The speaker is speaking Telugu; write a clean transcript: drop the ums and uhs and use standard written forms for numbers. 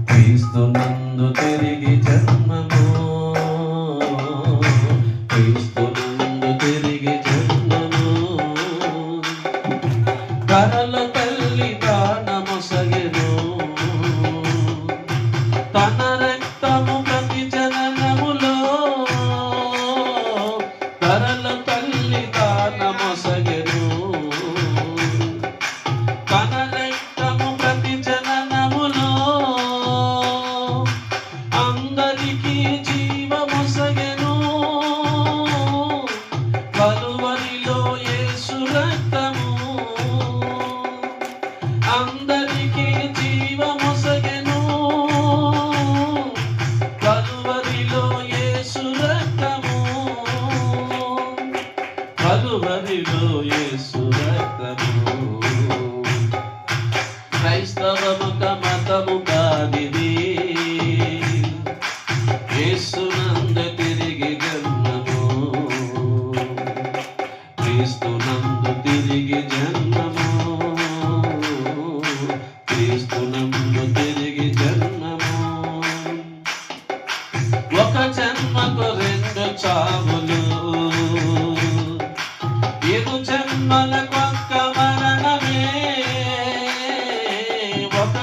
క్రీస్తునందు తిరిగి జన్మము, క్రీస్తునందు తిరిగి జన్మము. కరల తల్లి దానమొసగెను, తన రక్తము ప్రతి జననములో. కరల తల్లి దానమొసగెను, తన రక్తము ప్రతి జననములో. అందరికీ జీవమొసగెను, కలువరిలో యేసు రక్తము. అందరికీ జీవమొసగెను, కలువరిలో యేసు రక్తము. కలువరిలో యేసు రక్తము. క్రైస్తవముక మతము కాదిది, యేసునందు తిరిగి జన్మము, క్రీస్తునందు తిరిగి జన్మము, క్రీస్తునందు తిరిగి జన్మము. ఒక జన్మకు రెండు చావులు, ఇరు జన్మలకొక్క మరణమే. ఒక